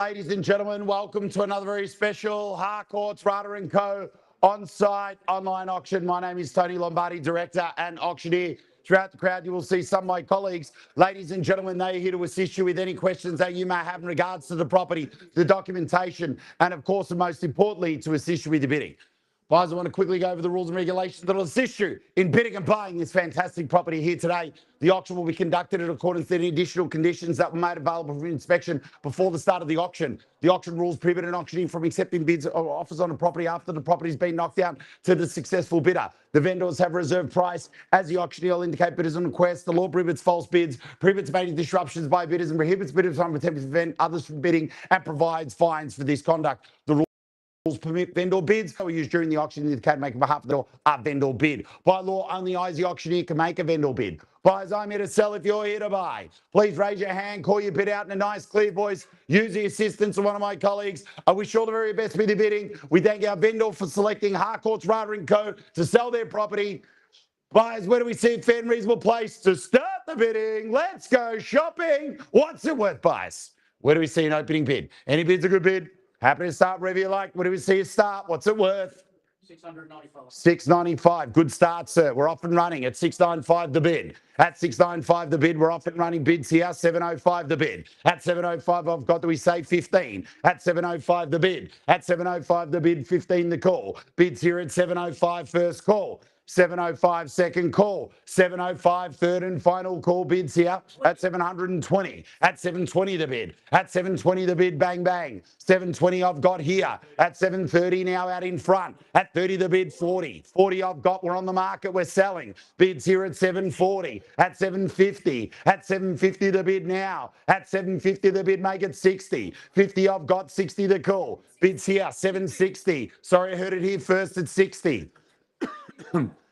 Ladies and gentlemen, welcome to another very special Harcourts Rata & Co. on-site online auction. My name is Tony Lombardi, Director and Auctioneer. Throughout the crowd, you will see some of my colleagues. Ladies and gentlemen, they are here to assist you with any questions that you may have in regards to the property, the documentation, and of course, and most importantly, to assist you with your bidding. Guys, I want to quickly go over the rules and regulations that will assist you in bidding and buying this fantastic property here today. The auction will be conducted in accordance to the additional conditions that were made available for inspection before the start of the auction. The auction rules prohibit an auctioneer from accepting bids or offers on a property after the property has been knocked down to the successful bidder. The vendors have a reserved price. As the auctioneer will indicate bidders on request, the law prohibits false bids, prohibits making disruptions by bidders, and prohibits bidders from attempting to prevent others from bidding, and provides fines for this conduct. The rules permit vendor bids that were used during the auction indicated to make on behalf of the vendor a vendor bid. By law, only I as the auctioneer can make a vendor bid. Buyers, I'm here to sell. If you're here to buy, please raise your hand, call your bid out in a nice clear voice, use the assistance of one of my colleagues. I wish you all the very best with your bidding. We thank our vendor for selecting Harcourts Rata & Co. to sell their property. Buyers, where do we see a fair and reasonable place to start the bidding? Let's go shopping. What's it worth, buyers? Where do we see an opening bid? Any bid's a good bid. Happy to start wherever you like. Where do we see a start? What's it worth? $695. $695. Good start, sir. We're off and running at $695 the bid. At $695 the bid, we're off and running bids here. $705 the bid. At $705, I've got, do we say 15? At $705 the bid. At $705 the bid, 15 the call. Bids here at $705 first call. $705 second call. $705 third and final call bids here at $720. At $720 the bid. At $720 the bid, bang bang. $720 I've got here. At $730 now out in front. At $30 the bid, $40. $40 I've got, we're on the market, we're selling. Bids here at $740. At $750. At $750 the bid now. At $750 the bid, make it $60. $50 I've got, $60 the call. Bids here, $760. Sorry, I heard it here first at $60.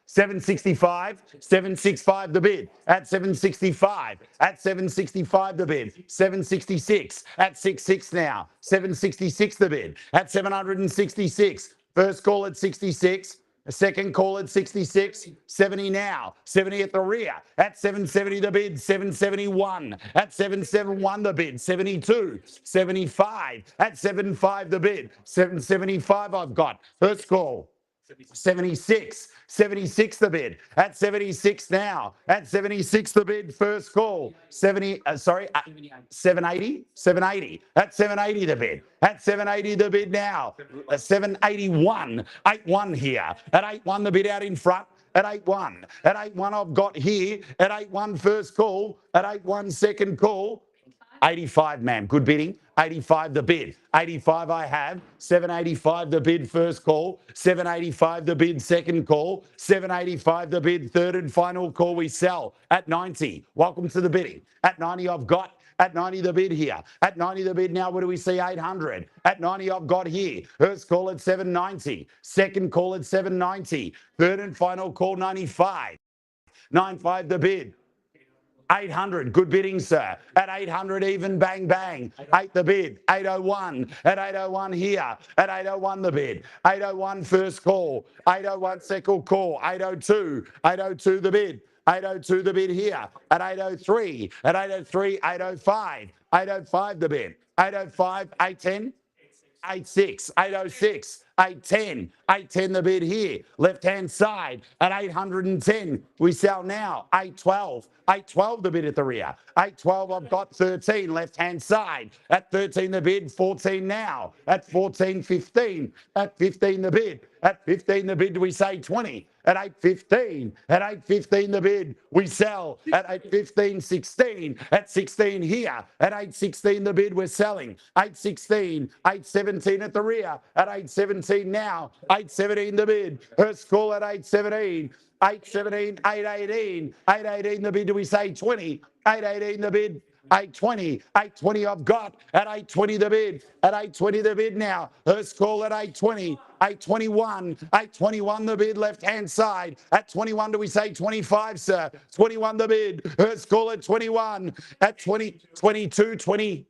$765, $765 the bid. At $765, at $765 the bid. $766, at $66 now. $766 the bid. At $766, first call at $66. Second call at $66, $70 now, $70 at the rear, at $770 the bid, $771, at $771 the bid, $72, $75, at $75 the bid, $775 I've got, first call. 76, 76 the bid. At 76 now. At 76 the bid. First call. 780, 780. At 780 the bid. At 780 the bid now. 781, 81 here. At 81 the bid out in front. At 8-1. At 8-1 I've got here. At 8-1 first call. At 8-1 second call. 85, ma'am. Good bidding. 85 the bid. 85 I have. 785 the bid first call. 785 the bid second call. 785 the bid third and final call we sell. At 90. Welcome to the bidding. At 90 I've got. At 90 the bid here. At 90 the bid now, what do we see? 800. At 90 I've got here. First call at 790. Second call at 790. Third and final call 95. 95 the bid. 800, good bidding, sir. At 800 even, bang, bang. 8 the bid. 801. At 801 here. At 801 the bid. 801 first call. 801 second call. 802. 802 the bid. 802 the bid here. At 803. At 803, 805. 805 the bid. 805, 810. 86, 806, 810, 810 the bid here. Left-hand side at 810. We sell now. 812, 812 the bid at the rear. 812 I've got 13 left-hand side. At 13 the bid, 14 now. At 14, 15. At 15 the bid. At 15 the bid, do we say 20? At 815. At 815 the bid, we sell. At 815, 16. At 16 here. At 816 the bid, we're selling. 816, 817 at the rear. At 817 now. 817 the bid. First call at 817. 817, 818. 818 the bid, do we say 20? 818 the bid. 820, 820 I've got. At 820 the bid. At 820 the bid now. First call at 820. 821, 821 the bid, left-hand side. At 21, do we say 25, sir? 21 the bid. First call at 21. At 20, 22, 20.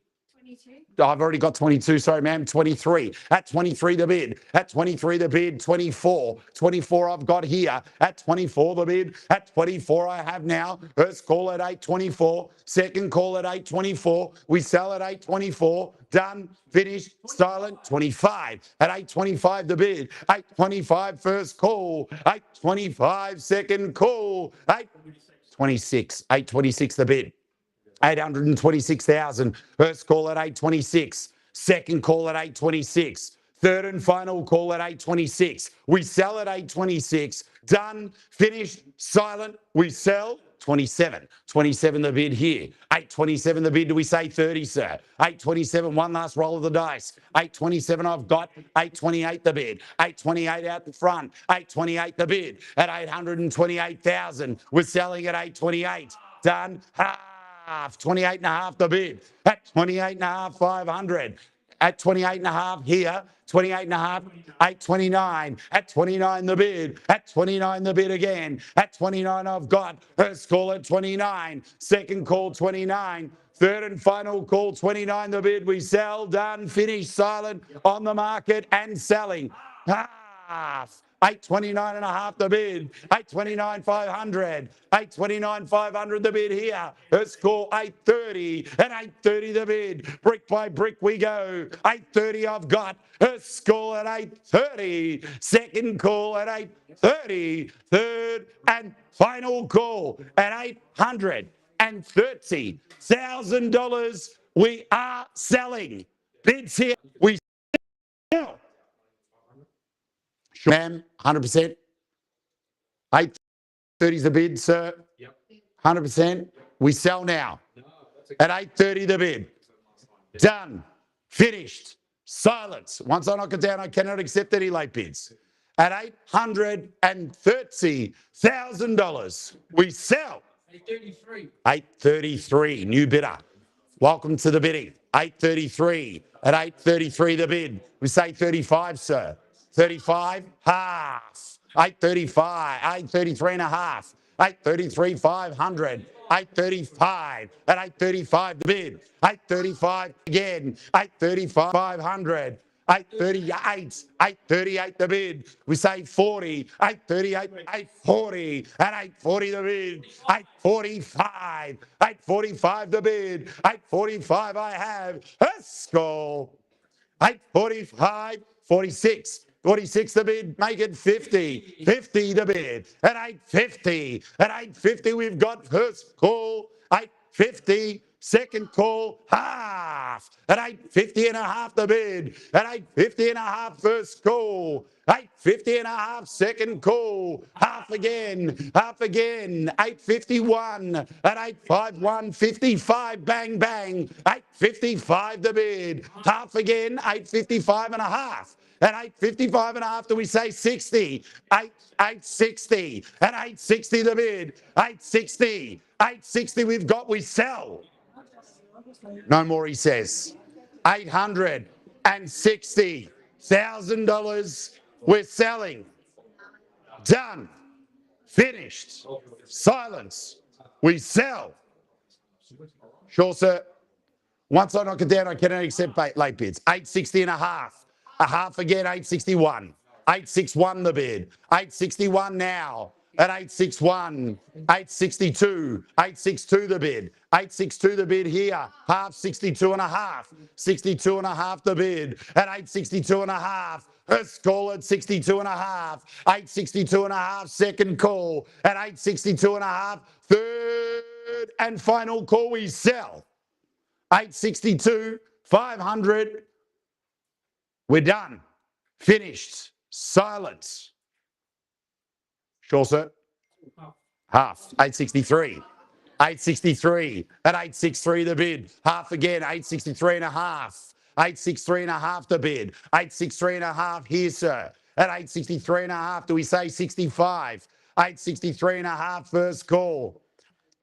I've already got 22, sorry, ma'am. 23. At 23, the bid. At 23, the bid. 24. 24, I've got here. At 24, the bid. At 24, I have now. First call at 8.24. Second call at 8.24. We sell at 8.24. Done. Finished. Silent. 25. At 8.25, the bid. 8.25, first call. 8.25, second call. 8.26. 8.26, the bid. 826,000. First call at 826. Second call at 826. Third and final call at 826. We sell at 826. Done, finished, silent. We sell 27. 27 the bid here. 827 the bid. Do we say 30, sir? 827, one last roll of the dice. 827 I've got. 828 the bid. 828 out the front. 828 the bid. At 828,000. We're selling at 828. Done. 28 and a half the bid. At 28 and a half, 500. At 28 and a half here. 28 and a half, 829. At 29 the bid. At 29 the bid again. At 29 I've got. First call at 29. Second call 29. Third and final call 29 the bid. We sell. Done. Finished. Silent. On the market and selling. Half. 829 and a half the bid. 829 500. 829 500 the bid here. First call 830 and 830 the bid. Brick by brick we go. 830 I've got. First call at 830. Second call at 830. Third and final call at $830,000. We are selling. Bids here. We sell. Sure, ma'am, 100%. 830 is the bid, sir. Yep. 100%. We sell now. No, at 830 the bid. Done. Finished. Silence. Once I knock it down, I cannot accept any late bids. At $830,000, we sell. 833. 833. New bidder. Welcome to the bidding. 833. At 833 the bid. We say 35, sir. 35, half. 835, 833 and a half. 833, 500. 835. At 835, the bid. 835 again. 835, 500. 838, 838 the bid. We say 40, 838, 840, at 840 the bid. 845, 845 the bid. 845 I have. A score. 845, 46. 46 the bid, make it 50. 50 the bid. At 850. At 850 we've got first call. 850. Second call, half. At 850 and a half the bid. At 850 and a half first call. 850 and a half second call. Half again. Half again. 851. At 851, 55. Bang, bang. 855 the bid. Half again. 855 and a half. At 855 and a half, do we say 60? 860. At 860 the bid. 860. 860 we've got, we sell. No more, he says. $860,000 we're selling. Done. Finished. Silence. We sell. Sure, sir. Once I knock it down, I cannot accept late bids. 860 and a half. A half again, 861. 861 the bid. 861 now. At 861, 862, 862 the bid. 862 the bid here. Half 62 and a half. 62 and a half the bid. At 862 and a half. First call at 62 and a half. 862 and a half. Second call at 862 and a half. Third and final call we sell. 862, 500. We're done. Finished. Silence. Sure, sir. Half. 863. 863. At 863 the bid. Half again. 863 and a half. 863 and a half the bid. 863 and a half here, sir. At 863 and a half, do we say 65? 863 and a half first call.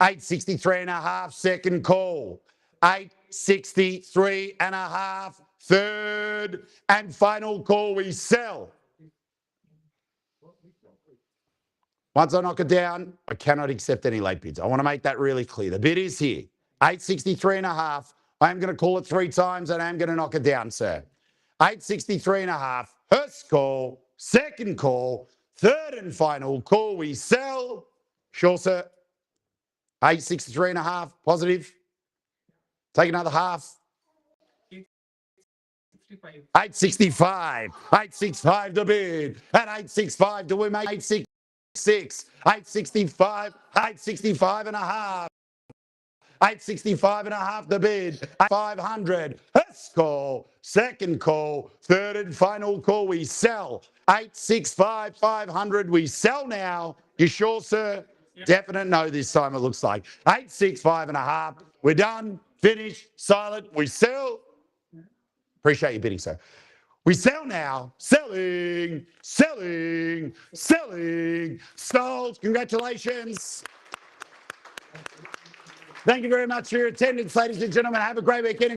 863 and a half second call. 863 and a half third and final call we sell. Once I knock it down, I cannot accept any late bids. I want to make that really clear. The bid is here. 863 and a half. I am going to call it 3 times and I am going to knock it down, sir. 863.5. First call, second call, third and final call. We sell. Sure, sir. 863.5. Positive. Take another half. 865. 865 to bid. At 865 do we make 866. 865. 865 and a half. 865 and a half the bid. 500. First call. Second call. Third and final call. We sell. 865. 500. We sell now. You sure, sir? Yep. Definite no this time it looks like. 865 and a half. We're done. Finished. Silent. We sell. Appreciate your bidding, sir. We sell now. Selling. Selling. Selling. Sold. Congratulations. Thank you very much for your attendance, ladies and gentlemen. Have a great weekend.